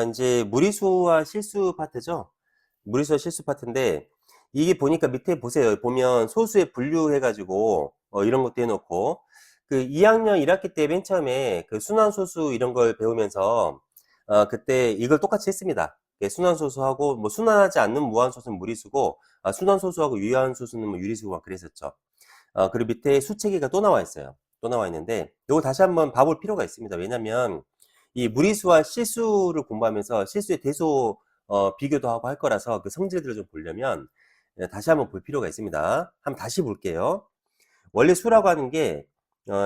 이제 무리수와 실수 파트죠. 무리수와 실수 파트인데 이게 보니까 밑에 보세요. 보면 소수에 분류해 가지고 이런 것도 해 놓고 그 2학년 1학기 때 맨 처음에 그 순환소수 이런 걸 배우면서 그때 이걸 똑같이 했습니다. 예, 순환소수하고 뭐 순환하지 않는 무한소수는 무리수고 순환소수하고 유한소수는 뭐 유리수고 막 그랬었죠. 그리고 밑에 수체계가 또 나와 있어요. 또 나와 있는데 요거 다시 한번 봐볼 필요가 있습니다. 왜냐면 이 무리수와 실수를 공부하면서 실수의 대소 비교도 하고 할 거라서 그 성질들을 좀 보려면 다시 한번 볼 필요가 있습니다. 한번 다시 볼게요. 원래 수라고 하는 게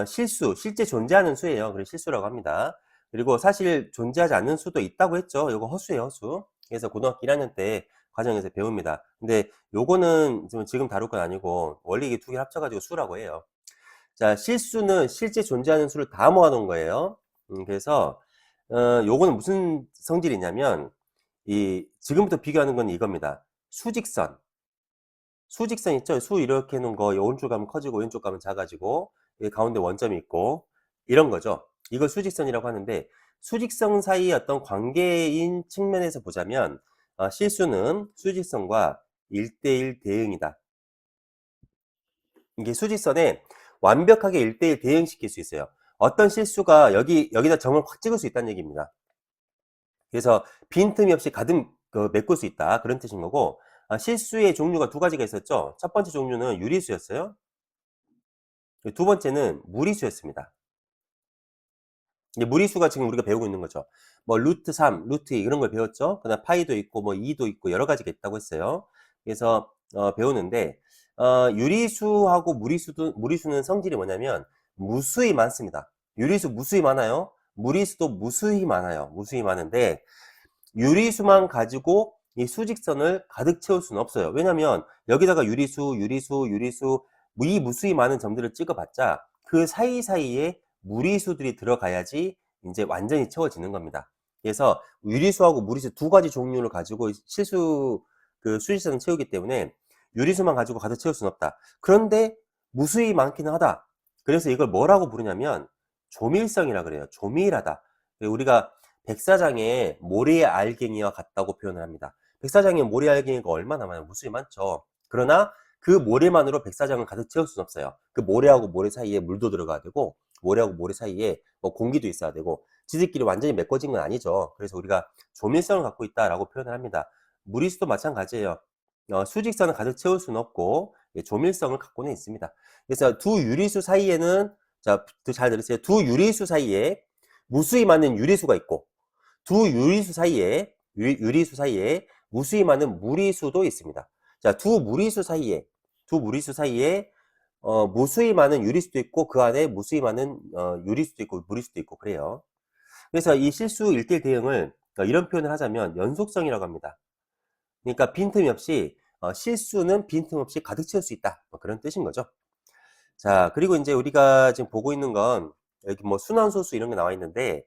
실수, 실제 존재하는 수예요. 그래서 실수라고 합니다. 그리고 사실 존재하지 않는 수도 있다고 했죠. 이거 허수예요, 허수. 그래서 고등학교 1학년 때 과정에서 배웁니다. 근데 요거는 지금 다룰 건 아니고 원래 이게 두 개 합쳐가지고 수라고 해요. 자, 실수는 실제 존재하는 수를 다 모아놓은 거예요. 그래서 요거는 무슨 성질이냐면 이 지금부터 비교하는 건 이겁니다. 수직선. 수직선 있죠? 수 이렇게 놓은 거 오른쪽 가면 커지고 왼쪽 가면 작아지고 여기 가운데 원점이 있고 이런 거죠. 이걸 수직선이라고 하는데 수직선 사이의 어떤 관계인 측면에서 보자면 실수는 수직선과 1대1 대응이다. 이게 수직선에 완벽하게 1대1 대응시킬 수 있어요. 어떤 실수가 여기다 점을 확 찍을 수 있다는 얘기입니다. 그래서 빈틈이 없이 가득 메꿀 수 있다. 그런 뜻인 거고 실수의 종류가 두 가지가 있었죠. 첫 번째 종류는 유리수였어요. 두 번째는 무리수였습니다. 이제 무리수가 지금 우리가 배우고 있는 거죠. 뭐 루트 3, 루트 2 이런 걸 배웠죠. 그다음 파이도 있고 뭐 2도 있고 여러 가지가 있다고 했어요. 그래서 배우는데 유리수하고 무리수는 성질이 뭐냐면 무수히 많습니다. 유리수 무수히 많아요. 무리수도 무수히 많아요. 무수히 많은데 유리수만 가지고 이 수직선을 가득 채울 수는 없어요. 왜냐면 여기다가 유리수 이 무수히 많은 점들을 찍어봤자 그 사이사이에 무리수들이 들어가야지 이제 완전히 채워지는 겁니다. 그래서 유리수하고 무리수 두 가지 종류를 가지고 그 수직선을 채우기 때문에 유리수만 가지고 가득 채울 수는 없다. 그런데 무수히 많기는 하다. 그래서 이걸 뭐라고 부르냐면 조밀성이라 그래요. 조밀하다. 우리가 백사장에 모래알갱이와 같다고 표현을 합니다. 백사장에 모래알갱이가 얼마나 많아요? 무수히 많죠. 그러나 그 모래만으로 백사장을 가득 채울 수는 없어요. 그 모래하고 모래 사이에 물도 들어가야 되고 모래하고 모래 사이에 뭐 공기도 있어야 되고 지들끼리 완전히 메꿔진 건 아니죠. 그래서 우리가 조밀성을 갖고 있다라고 표현을 합니다. 무리수도 마찬가지예요. 수직선을 가득 채울 수는 없고 조밀성을 갖고는 있습니다. 그래서 두 유리수 사이에는 잘 들으세요. 두 유리수 사이에 무수히 많은 유리수가 있고 두 유리수 사이에 무수히 많은 무리수도 있습니다. 자, 두 무리수 사이에 무수히 많은 유리수도 있고 그 안에 무수히 많은 유리수도 있고 무리수도 있고 그래요. 그래서 이 실수 1대1 대응을 이런 표현을 하자면 연속성이라고 합니다. 그러니까 빈틈이 없이 실수는 빈틈 없이 가득 채울 수 있다. 뭐 그런 뜻인 거죠. 자, 그리고 이제 우리가 지금 보고 있는 건 여기 뭐 순환소수 이런 게 나와 있는데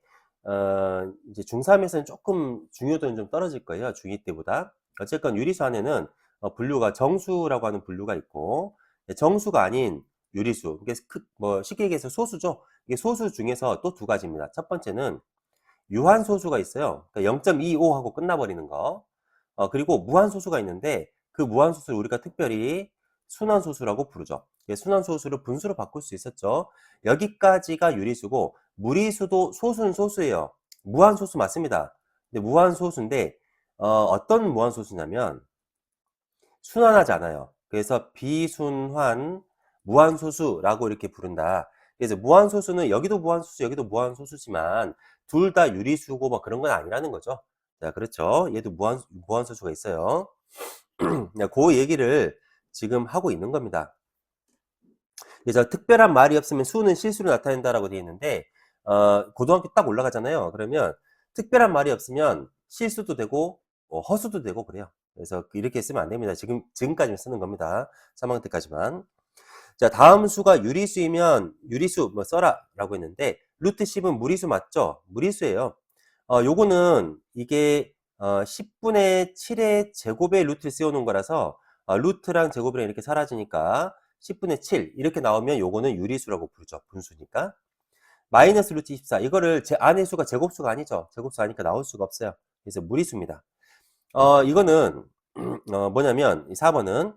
이제 중3에서는 조금 중요도는 좀 떨어질 거예요. 중2 때보다. 어쨌건 유리수 안에는 분류가 정수라고 하는 분류가 있고 정수가 아닌 유리수. 이게 뭐 쉽게 얘기해서 소수죠. 이게 소수 중에서 또 두 가지입니다. 첫 번째는 유한소수가 있어요. 그러니까 0.25 하고 끝나버리는 거. 그리고 무한소수가 있는데 그 무한소수를 우리가 특별히 순환소수라고 부르죠. 순환소수를 분수로 바꿀 수 있었죠. 여기까지가 유리수고 무리수도 소수는 소수예요. 무한소수 맞습니다. 근데 무한소수인데 어떤 무한소수냐면 순환하지 않아요. 그래서 비순환 무한소수라고 이렇게 부른다. 그래서 무한소수는 여기도 무한소수 여기도 무한소수지만 둘 다 유리수고 뭐 그런 건 아니라는 거죠. 자, 그렇죠. 얘도 무한소수가 있어요. 그 얘기를 지금 하고 있는 겁니다. 그래서 특별한 말이 없으면 수는 실수로 나타낸다라고 되어 있는데 고등학교 딱 올라가잖아요. 그러면 특별한 말이 없으면 실수도 되고 허수도 되고 그래요. 그래서 이렇게 쓰면 안 됩니다. 지금까지 쓰는 겁니다. 3학년 때까지만. 자, 다음 수가 유리수이면 유리수 뭐 써라 라고 했는데 루트 10은 무리수 맞죠? 무리수예요. 요거는 이게 10분의 7의 제곱의 루트를 씌워놓은 거라서 루트랑 제곱이랑 이렇게 사라지니까 10분의 7 이렇게 나오면 요거는 유리수라고 부르죠. 분수니까. 마이너스 루트 24. 이거를 안의 수가 제곱수가 아니죠. 제곱수 아니까 나올 수가 없어요. 그래서 무리수입니다. 이거는 뭐냐면 이 4번은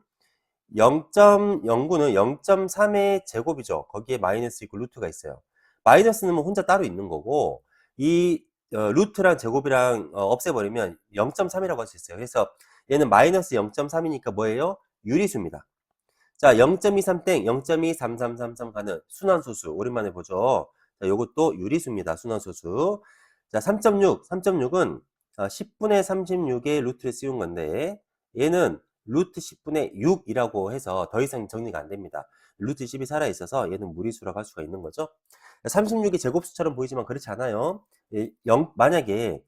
0.09는 0.3의 제곱이죠. 거기에 마이너스 있고 루트가 있어요. 마이너스 넣으면 혼자 따로 있는 거고 이 루트랑 제곱이랑 없애버리면 0.3이라고 할 수 있어요. 그래서 얘는 마이너스 0.3이니까 뭐예요? 유리수입니다. 자, 0.23땡 0.23333 가는 순환소수 오랜만에 보죠. 자, 요것도 유리수입니다. 순환소수. 자, 3.6은 10분의 36의 루트를 씌운 건데 얘는 루트 10분의 6이라고 해서 더 이상 정리가 안 됩니다. 루트 10이 살아있어서 얘는 무리수라고 할 수가 있는 거죠. 36이 제곱수처럼 보이지만 그렇지 않아요. 만약에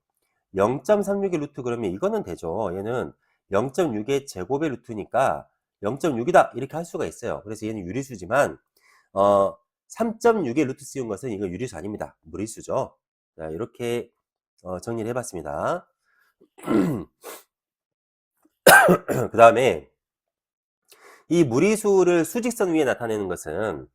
0.36의 루트 그러면 이거는 되죠. 얘는 0.6의 제곱의 루트니까 0.6이다 이렇게 할 수가 있어요. 그래서 얘는 유리수지만 3.6의 루트 씌운 것은 이거 유리수 아닙니다. 무리수죠. 자, 이렇게 정리를 해봤습니다. 그 다음에 이 무리수를 수직선 위에 나타내는 것은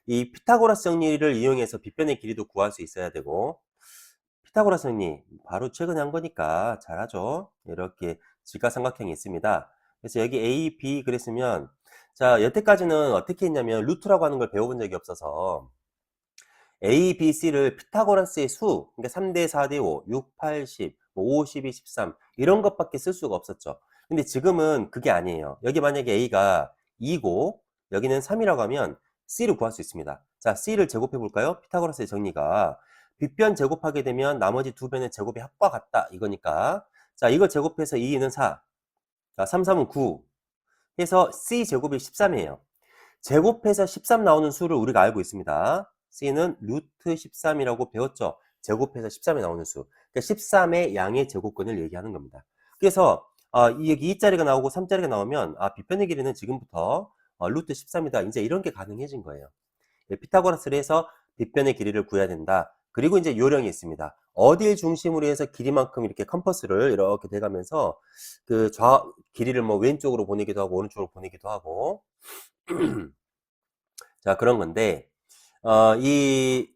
이 피타고라스 정리를 이용해서 빗변의 길이도 구할 수 있어야 되고 피타고라스 정리 바로 최근에 한 거니까 잘하죠. 이렇게 직각삼각형이 있습니다. 그래서 여기 A, B 그랬으면 자 여태까지는 어떻게 했냐면 루트라고 하는 걸 배워본 적이 없어서 A, B, C를 피타고라스의 수 그러니까 3대 4대 5, 6, 8, 10, 5, 12, 13 이런 것밖에 쓸 수가 없었죠. 근데 지금은 그게 아니에요. 여기 만약에 A가 2고 여기는 3이라고 하면 C를 구할 수 있습니다. 자, C를 제곱해 볼까요? 피타고라스의 정리가 빗변 제곱하게 되면 나머지 두 변의 제곱이 합과 같다 이거니까 자 이거 제곱해서 2는 4 자 3, 3은 9 해서 C 제곱이 13이에요. 제곱해서 13 나오는 수를 우리가 알고 있습니다. C는 루트 13이라고 배웠죠. 제곱해서 13이 나오는 수. 그러니까 13의 양의 제곱근을 얘기하는 겁니다. 그래서 여기 2자리가 나오고 3자리가 나오면 빗변의 길이는 지금부터 루트 13이다. 이제 이런 게 가능해진 거예요. 피타고라스를 해서 빗변의 길이를 구해야 된다. 그리고 이제 요령이 있습니다. 어딜 중심으로 해서 길이만큼 이렇게 컴퍼스를 이렇게 대가면서 그 길이를 뭐 왼쪽으로 보내기도 하고 오른쪽으로 보내기도 하고 자 그런 건데 이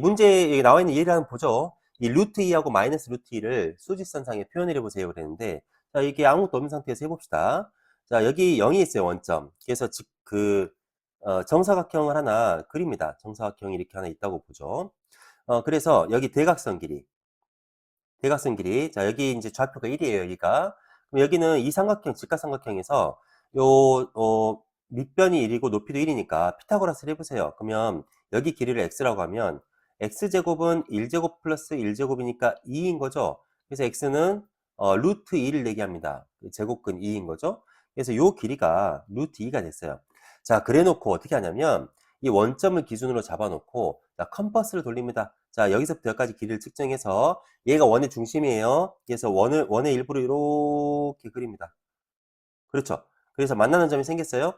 문제에 나와 있는 예를 한번 보죠. 이 루트 2하고 마이너스 루트 2를 수직선상에 표현을 해보세요 그랬는데 자 이게 아무것도 없는 상태에서 해봅시다. 자 여기 0이 있어요 원점. 그래서 정사각형을 하나 그립니다. 정사각형이 이렇게 하나 있다고 보죠. 그래서 여기 대각선 길이. 자, 여기 이제 좌표가 1이에요, 여기가. 그럼 여기는 이 삼각형, 직각삼각형에서 밑변이 1이고 높이도 1이니까 피타고라스를 해보세요. 그러면 여기 길이를 x라고 하면 x제곱은 1제곱 플러스 1제곱이니까 2인 거죠. 그래서 x는 루트 2를 내게 합니다. 제곱근 2인 거죠. 그래서 요 길이가 루트 2가 됐어요. 자, 그래 놓고 어떻게 하냐면 이 원점을 기준으로 잡아놓고 자, 컴퍼스를 돌립니다. 자, 여기서부터 여기까지 길이를 측정해서 얘가 원의 중심이에요. 그래서 원의 일부를 이렇게 그립니다. 그렇죠. 그래서 만나는 점이 생겼어요.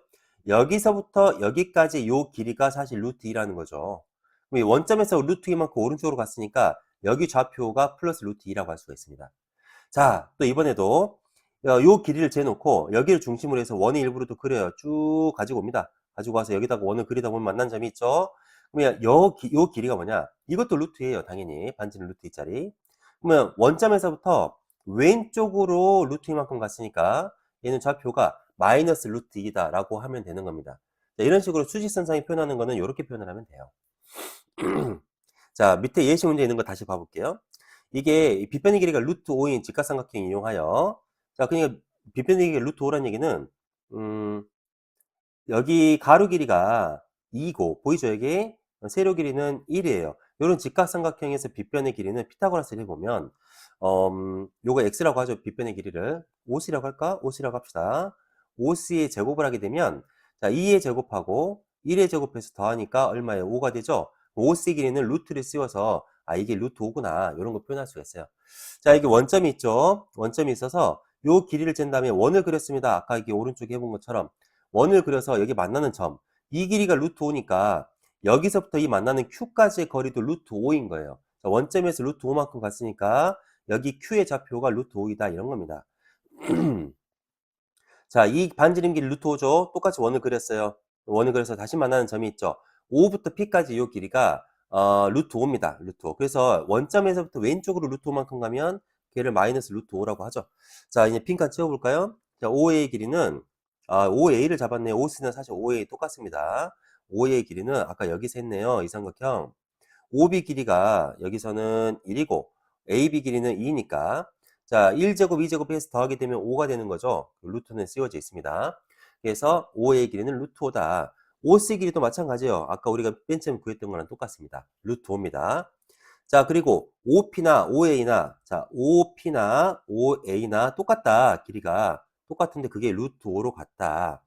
여기서부터 여기까지 요 길이가 사실 루트 2라는 거죠. 그럼 이 원점에서 루트 2만큼 오른쪽으로 갔으니까 여기 좌표가 플러스 루트 2라고 할 수가 있습니다. 자, 또 이번에도 요 길이를 재놓고 여기를 중심으로 해서 원의 일부를 또 그려요. 쭉 가지고 옵니다. 가지고 와서 여기다가 원을 그리다 보면 만난 점이 있죠. 그러면 요 길이가 뭐냐? 이것도 루트예요. 당연히 반지름 루트 2짜리. 그러면 원점에서부터 왼쪽으로 루트 2만큼 갔으니까 얘는 좌표가 마이너스 루트 2다 라고 하면 되는 겁니다. 자, 이런 식으로 수직선상에 표현하는 거는 이렇게 표현을 하면 돼요. 자, 밑에 예시 문제 있는 거 다시 봐볼게요. 이게 빗변의 길이가 루트 5인 직각삼각형 이용하여 자, 그러니까 빗변의 길이가 루트 5란 얘기는 여기 가로 길이가 2고 보이죠? 여기 세로 길이는 1이에요. 이런 직각삼각형에서 빗변의 길이는 피타고라스를 해보면 요거 x라고 하죠. 빗변의 길이를 5c라고 할까? 5c라고 합시다. 5c의 제곱을 하게 되면 자 2의 제곱하고 1의 제곱해서 더하니까 얼마예요? 5가 되죠. 5c 길이는 루트를 씌워서 이게 루트 5구나 이런 거 표현할 수가 있어요. 자 여기 원점이 있죠. 원점이 있어서 요 길이를 잰 다음에 원을 그렸습니다. 아까 이게 오른쪽에 해본 것처럼 원을 그려서 여기 만나는 점 이 길이가 루트 5니까 여기서부터 이 만나는 Q까지의 거리도 루트 5인 거예요. 자, 원점에서 루트 5만큼 갔으니까 여기 Q의 좌표가 루트 5이다 이런 겁니다. 자, 이 반지름 길이 루트 5죠. 똑같이 원을 그렸어요. 원을 그려서 다시 만나는 점이 있죠. 5부터 P까지 이 길이가 루트 5입니다. 루트 5. 그래서 원점에서부터 왼쪽으로 루트 5만큼 가면 걔를 마이너스 루트 5라고 하죠. 자, 이제 빈칸 채워볼까요? 자, OA의 길이는 5A를 잡았네요. OC는 사실 5A 똑같습니다. 5A의 길이는 아까 여기서 했네요. 이 삼각형. OB 길이가 여기서는 1이고 AB 길이는 2니까 자, 1제곱, 2제곱 해서 더하게 되면 5가 되는 거죠. 루트는 씌워져 있습니다. 그래서 5의 길이는 루트 5다. OC 길이도 마찬가지예요. 아까 우리가 맨 처음 구했던 거랑 똑같습니다. 루트 5입니다. 자, 그리고 OP나 OA나 자, OP나 OA나 똑같다. 길이가 똑같은데 그게 루트 5로 같다.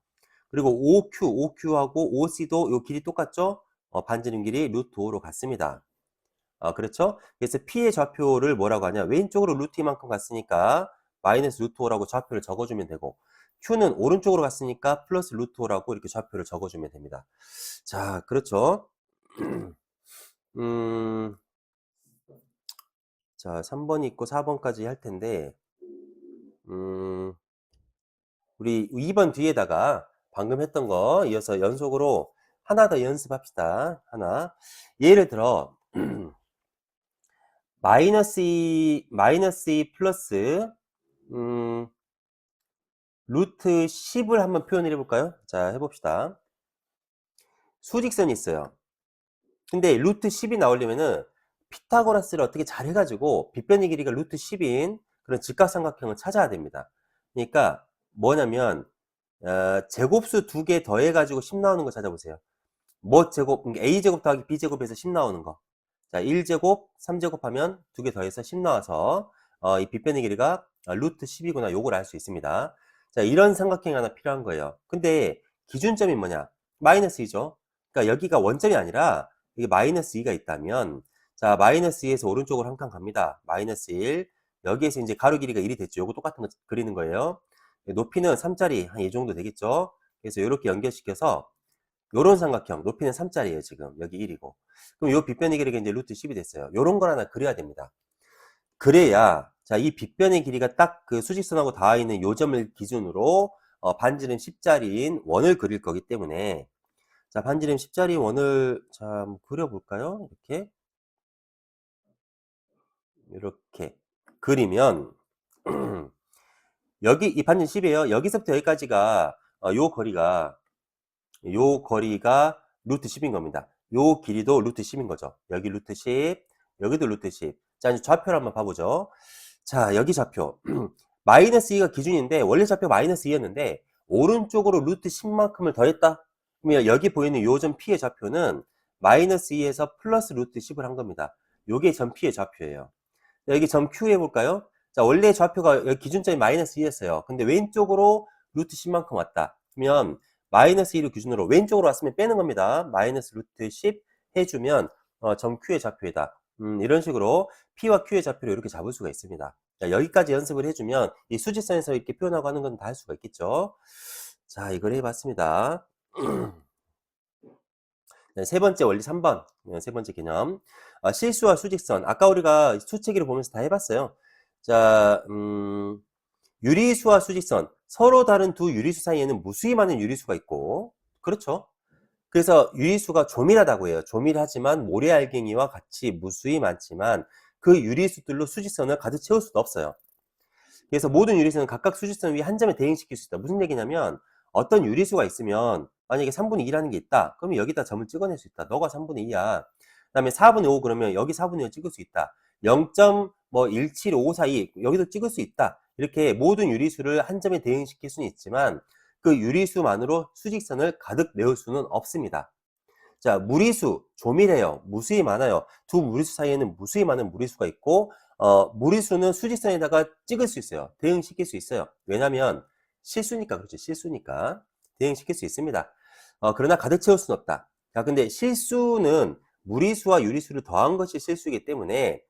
그리고 OQ하고 OC도 요 길이 똑같죠? 반지름 길이 루트 5로 같습니다. 그렇죠? 그래서 P의 좌표를 뭐라고 하냐? 왼쪽으로 루트 2만큼 갔으니까 마이너스 루트 5라고 좌표를 적어주면 되고 Q는 오른쪽으로 갔으니까 플러스 루트 5라고 이렇게 좌표를 적어주면 됩니다. 자, 그렇죠? 음, 자, 3번 있고 4번까지 할 텐데 우리 2번 뒤에다가 방금 했던 거 이어서 연속으로 하나 더 연습합시다. 하나. 예를 들어 마이너스 2 플러스 루트 10을 한번 표현을 해볼까요? 자, 해봅시다. 수직선이 있어요. 근데 루트 10이 나오려면은 피타고라스를 어떻게 잘 해가지고 빗변의 길이가 루트 10인 그런 직각삼각형을 찾아야 됩니다. 그러니까 뭐냐면 제곱수 두 개 더해가지고 10 나오는 거 찾아보세요. 뭐 제곱, 그러니까 A제곱 더하기 B제곱에서 10 나오는 거. 자, 1제곱, 3제곱 하면 두 개 더해서 10 나와서 이 빗변의 길이가 루트 10이구나 요걸 알 수 있습니다. 자, 이런 삼각형이 하나 필요한 거예요. 근데 기준점이 뭐냐? 마이너스 2죠. 그러니까 여기가 원점이 아니라 이게 마이너스 2가 있다면 자, 마이너스 2에서 오른쪽으로 한 칸 갑니다. 마이너스 1. 여기에서 이제 가로 길이가 1이 됐죠. 요거 똑같은 거 그리는 거예요. 높이는 3짜리 한 이 정도 되겠죠. 그래서 이렇게 연결시켜서 요런 삼각형 높이는 3짜리예요. 지금 여기 1이고 그럼 요 빗변의 길이가 이제 루트 10이 됐어요. 요런 걸 하나 그려야 됩니다. 그래야 자, 이 빗변의 길이가 딱 그 수직선하고 닿아 있는 요 점을 기준으로 반지름 10짜리인 원을 그릴 거기 때문에 자, 반지름 10짜리 원을 자, 한번 그려볼까요? 이렇게 그리면 여기 이 반지름 10이에요. 여기서부터 여기까지가 요 거리가 루트 10인 겁니다. 요 길이도 루트 10인 거죠. 여기 루트 10, 여기도 루트 10. 자, 이제 좌표를 한번 봐보죠. 자, 여기 좌표. 마이너스 2가 기준인데, 원래 좌표 마이너스 2였는데, 오른쪽으로 루트 10만큼을 더했다? 그러면 여기 보이는 요 점 P의 좌표는 마이너스 2에서 플러스 루트 10을 한 겁니다. 요게 점 P의 좌표예요. 자, 여기 점 Q 해볼까요? 자, 원래 좌표가 여기 기준점이 마이너스 2였어요. 근데 왼쪽으로 루트 10만큼 왔다. 그러면 마이너스 2를 기준으로 왼쪽으로 왔으면 빼는 겁니다. 마이너스 루트 10 해주면 점 Q의 좌표이다. 이런 식으로 P와 Q의 좌표를 이렇게 잡을 수가 있습니다. 자, 여기까지 연습을 해주면 이 수직선에서 이렇게 표현하고 하는 건 다 할 수가 있겠죠. 자, 이걸 해봤습니다. 네, 세 번째 원리 3번. 세 번째 개념. 실수와 수직선. 아까 우리가 수체기를 보면서 다 해봤어요. 자, 유리수와 수직선. 서로 다른 두 유리수 사이에는 무수히 많은 유리수가 있고, 그렇죠? 그래서 유리수가 조밀하다고 해요. 조밀하지만 모래알갱이와 같이 무수히 많지만 그 유리수들로 수직선을 가득 채울 수도 없어요. 그래서 모든 유리수는 각각 수직선 위에 한 점에 대응시킬 수 있다. 무슨 얘기냐면 어떤 유리수가 있으면 만약에 3분의 2라는 게 있다. 그러면 여기다 점을 찍어낼 수 있다. 너가 3분의 2야. 그 다음에 4분의 5 그러면 여기 4분의 5 찍을 수 있다. 0.175 사이 여기도 찍을 수 있다. 이렇게 모든 유리수를 한 점에 대응시킬 수는 있지만 그 유리수만으로 수직선을 가득 메울 수는 없습니다. 자, 무리수, 조밀해요. 무수히 많아요. 두 무리수 사이에는 무수히 많은 무리수가 있고 무리수는 수직선에다가 찍을 수 있어요. 대응시킬 수 있어요. 왜냐면 실수니까 그렇죠. 실수니까 대응시킬 수 있습니다. 그러나 가득 채울 수는 없다. 자, 근데 실수는 무리수와 유리수를 더한 것이 실수이기 때문에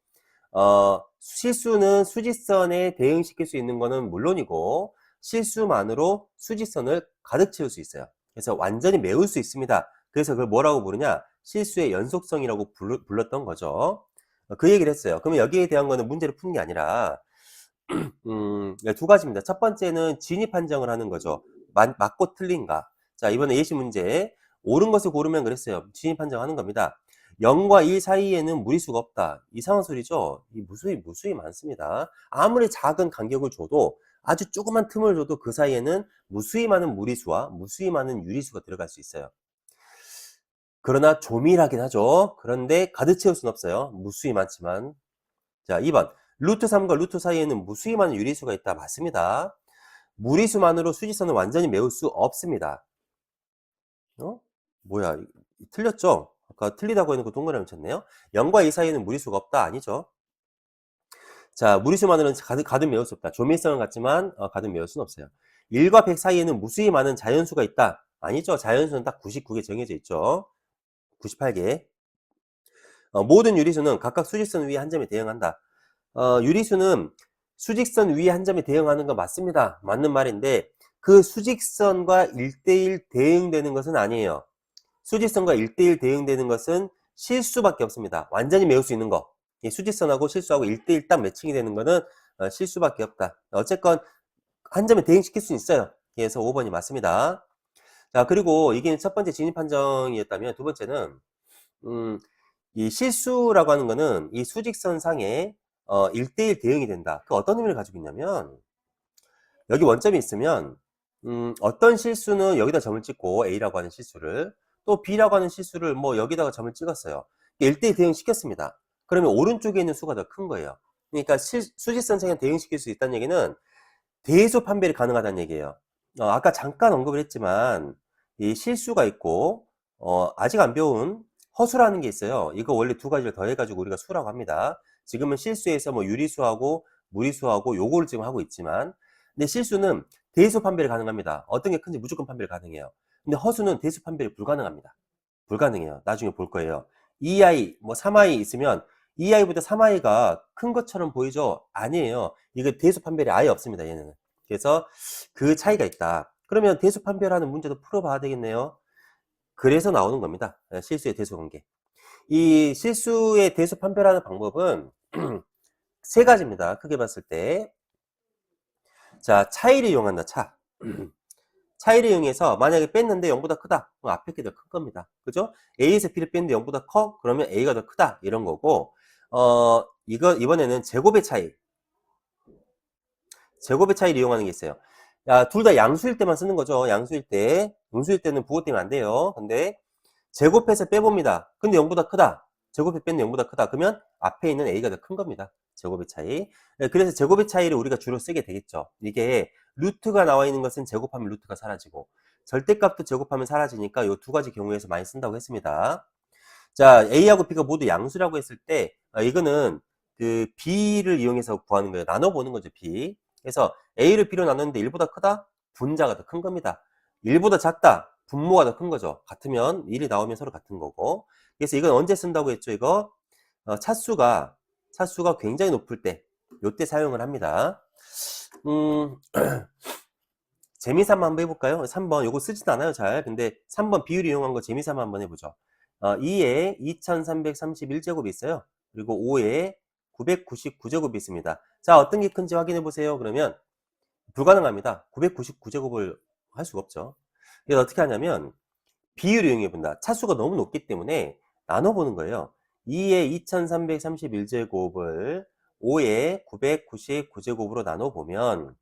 실수는 수직선에 대응시킬 수 있는 거는 물론이고 실수만으로 수직선을 가득 채울 수 있어요. 그래서 완전히 메울 수 있습니다. 그래서 그걸 뭐라고 부르냐? 실수의 연속성이라고 불렀던 거죠. 그 얘기를 했어요. 그러면 여기에 대한 거는 문제를 푸는 게 아니라 네, 두 가지입니다. 첫 번째는 진입 판정을 하는 거죠. 맞고 틀린가. 자, 이번에 예시 문제. 옳은 것을 고르면 그랬어요. 진입 판정하는 겁니다. 0과 1 사이에는 무리수가 없다. 이상한 소리죠? 이 무수히 많습니다. 아무리 작은 간격을 줘도 아주 조그만 틈을 줘도 그 사이에는 무수히 많은 무리수와 무수히 많은 유리수가 들어갈 수 있어요. 그러나 조밀하긴 하죠. 그런데 가득 채울 수는 없어요. 무수히 많지만. 자, 2번. 루트 3과 루트 사이에는 무수히 많은 유리수가 있다. 맞습니다. 무리수만으로 수직선을 완전히 메울 수 없습니다. 뭐야? 틀렸죠? 아까 틀리다고 해놓고 동그라미 쳤네요. 0과 2 사이에는 무리수가 없다. 아니죠? 자, 무리수만으로는 가득 메울 수 없다. 조밀성은 같지만 가득 메울 수는 없어요. 1과 100 사이에는 무수히 많은 자연수가 있다. 아니죠? 자연수는 딱 99개 정해져 있죠. 98개. 모든 유리수는 각각 수직선 위에 한 점에 대응한다. 유리수는 수직선 위에 한 점에 대응하는 건 맞습니다. 맞는 말인데 그 수직선과 1대1 대응되는 것은 아니에요. 수직선과 1대1 대응되는 것은 실수밖에 없습니다. 완전히 메울 수 있는 거. 이 수직선하고 실수하고 1대1 딱 매칭이 되는 거는 실수밖에 없다. 어쨌건 한 점에 대응시킬 수 있어요. 그래서 5번이 맞습니다. 자, 그리고 이게 첫 번째 진입 판정이었다면 두 번째는 이 실수라고 하는 거는 이 수직선상에 1대1 대응이 된다. 그 어떤 의미를 가지고 있냐면 여기 원점이 있으면 어떤 실수는 여기다 점을 찍고 A라고 하는 실수를 또 B라고 하는 실수를 뭐 여기다가 점을 찍었어요. 1대1 대응 시켰습니다. 그러면 오른쪽에 있는 수가 더 큰 거예요. 그러니까 수직선상에 대응시킬 수 있다는 얘기는 대수 판별이 가능하다는 얘기예요. 아까 잠깐 언급을 했지만 이 실수가 있고 아직 안 배운 허수라는 게 있어요. 이거 원래 두 가지를 더해가지고 우리가 수라고 합니다. 지금은 실수에서 뭐 유리수하고 무리수하고 요거를 지금 하고 있지만 근데 실수는 대수 판별이 가능합니다. 어떤 게 큰지 무조건 판별이 가능해요. 근데 허수는 대수 판별이 불가능합니다. 불가능해요. 나중에 볼 거예요. 2i, 뭐 3i 있으면 2i보다 3i가 큰 것처럼 보이죠? 아니에요. 이거 대수 판별이 아예 없습니다. 얘는. 그래서 그 차이가 있다. 그러면 대수 판별하는 문제도 풀어봐야 되겠네요. 그래서 나오는 겁니다. 실수의 대수 관계. 이 실수의 대수 판별하는 방법은 세 가지입니다. 크게 봤을 때. 자, 차이를 이용한다. 차이를 이용해서 만약에 뺐는데 0보다 크다. 그럼 앞에 게 더 큰 겁니다. 그죠? A에서 B를 뺐는데 0보다 커? 그러면 A가 더 크다. 이런 거고, 이번에는 제곱의 차이. 제곱의 차이를 이용하는 게 있어요. 둘 다 양수일 때만 쓰는 거죠. 양수일 때. 음수일 때는 부호되면 안 돼요. 근데 제곱해서 빼봅니다. 근데 0보다 크다. 제곱해 뺐는데 0보다 크다. 그러면 앞에 있는 A가 더 큰 겁니다. 제곱의 차이. 그래서 제곱의 차이를 우리가 주로 쓰게 되겠죠. 이게 루트가 나와 있는 것은 제곱하면 루트가 사라지고 절대값도 제곱하면 사라지니까 이 두 가지 경우에서 많이 쓴다고 했습니다. 자, A하고 B가 모두 양수라고 했을 때 이거는 그 B를 이용해서 구하는 거예요. 나눠보는 거죠. B. 그래서 A를 B로 나눴는데 1보다 크다? 분자가 더 큰 겁니다. 1보다 작다? 분모가 더 큰 거죠. 같으면 1이 나오면 서로 같은 거고. 그래서 이건 언제 쓴다고 했죠? 이거 차수가 굉장히 높을 때 요때 사용을 합니다. 재미삼아 한번 해볼까요? 3번 요거 쓰진 않아요 잘. 근데 3번 비율 이용한 거 재미삼아 한번 해보죠. 2에 2331제곱이 있어요. 그리고 5에 999제곱이 있습니다. 자, 어떤 게 큰지 확인해 보세요. 그러면 불가능합니다. 999제곱을 할 수가 없죠. 그래서 어떻게 하냐면 비율을 이용해 본다. 차수가 너무 높기 때문에 나눠보는 거예요. 2에 2331제곱을 5에 999제곱으로 나눠보면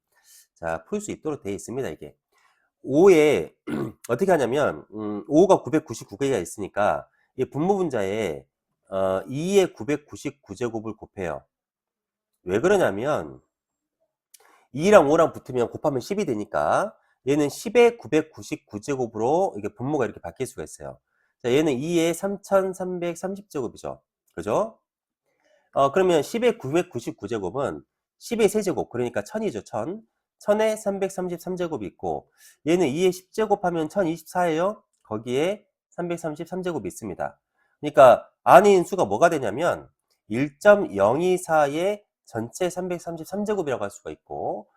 자, 풀 수 있도록 되어 있습니다. 이게 5에 어떻게 하냐면 5가 999개가 있으니까 이 분모분자에 2에 999제곱을 곱해요. 왜 그러냐면 2랑 5랑 붙으면 곱하면 10이 되니까 얘는 10에 999제곱으로 이게 분모가 이렇게 바뀔 수가 있어요. 자, 얘는 2에 3330제곱이죠. 그죠? 그러면 10에 999제곱은 10의 세제곱, 그러니까 1000이죠, 1000. 1000에 333제곱이 있고, 얘는 2에 10제곱하면 1024예요? 거기에 333제곱이 있습니다. 그러니까 안에 있는 수가 뭐가 되냐면 1.024의 전체 333제곱이라고 할 수가 있고,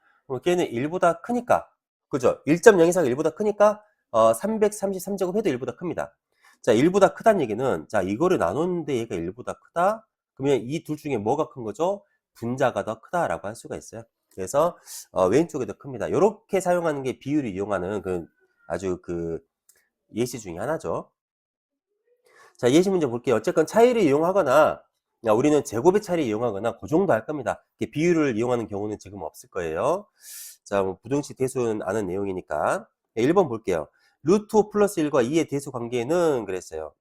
걔는 1보다 크니까, 그죠? 1.024가 1보다 크니까 333제곱 해도 1보다 큽니다. 자, 1보다 크다는 얘기는, 자, 이거를 나눴는데 얘가 1보다 크다? 그러면 이 둘 중에 뭐가 큰 거죠? 분자가 더 크다라고 할 수가 있어요. 그래서 왼쪽이 더 큽니다. 이렇게 사용하는 게 비율을 이용하는 아주 예시 중에 하나죠. 자, 예시 문제 볼게요. 어쨌건 차이를 이용하거나 우리는 제곱의 차이를 이용하거나 그 정도 할 겁니다. 비율을 이용하는 경우는 지금 없을 거예요. 자, 뭐 부등식 대수는 아는 내용이니까. 1번 볼게요. 루트 5 플러스 1과 2의 대수 관계는 그랬어요.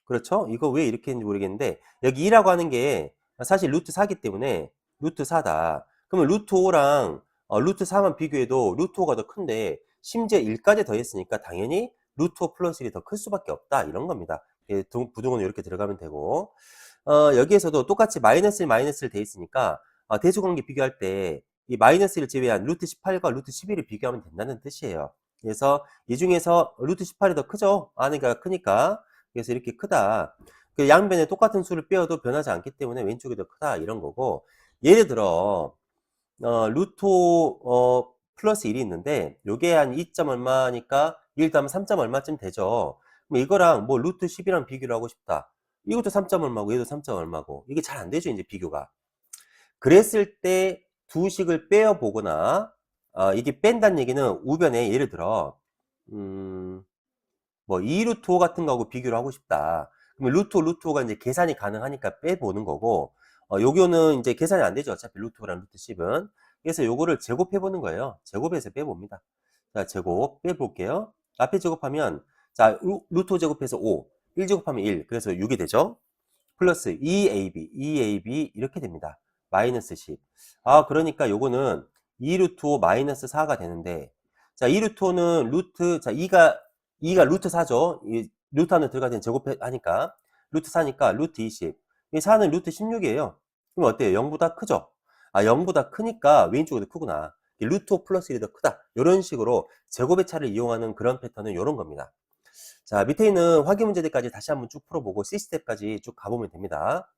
그렇죠? 이거 왜 이렇게 했는지 모르겠는데 여기 2라고 하는 게 사실 루트 4기 때문에 루트 4다. 그러면 루트 5랑 루트 4만 비교해도 루트 5가 더 큰데 심지어 1까지 더했으니까 당연히 루트 5 플러스 1이 더 클 수밖에 없다. 이런 겁니다. 부등호는 이렇게 들어가면 되고 여기에서도 똑같이 마이너스 1, 마이너스 1 돼 있으니까 대수관계 비교할 때 이 마이너스 1을 제외한 루트 18과 루트 11을 비교하면 된다는 뜻이에요. 그래서 이 중에서 루트 18이 더 크죠? 아니가 크니까. 그래서 이렇게 크다. 그 양변에 똑같은 수를 빼어도 변하지 않기 때문에 왼쪽이 더 크다. 이런 거고. 예를 들어, 루트 플러스 1이 있는데, 요게 한 2점 얼마니까 1 더하면 3점 얼마쯤 되죠. 그럼 이거랑 뭐 루트 10이랑 비교를 하고 싶다. 이것도 3점 얼마고, 얘도 3점 얼마고. 이게 잘 안 되죠, 이제 비교가. 그랬을 때 두 식을 빼어 보거나, 이게 뺀다는 얘기는 우변에 예를 들어, 뭐 2루트 5 같은 거하고 비교를 하고 싶다. 그러면 루트 5, 루트 5가 이제 계산이 가능하니까 빼보는 거고, 요거는 이제 계산이 안 되죠. 어차피 루트 5랑 루트 10은. 그래서 요거를 제곱해 보는 거예요. 제곱해서 빼봅니다. 자, 제곱 빼볼게요. 앞에 제곱하면, 자, 루트 5 제곱해서 5, 1 제곱하면 1, 그래서 6이 되죠. 플러스 2ab 이렇게 됩니다. 마이너스 10. 그러니까 요거는 2루트 5 마이너스 4가 되는데, 자, 2루트 5는 자, 2가 루트 4죠. 이 루트 안에 들어가야 되는 제곱하니까. 루트 4니까 루트 20. 이 4는 루트 16이에요. 그럼 어때요? 0보다 크죠? 0보다 크니까 왼쪽이 더 크구나. 루트 5 플러스 1이 더 크다. 이런 식으로 제곱의 차를 이용하는 그런 패턴은 이런 겁니다. 자, 밑에 있는 확인 문제들까지 다시 한번 쭉 풀어보고 C스텝까지 쭉 가보면 됩니다.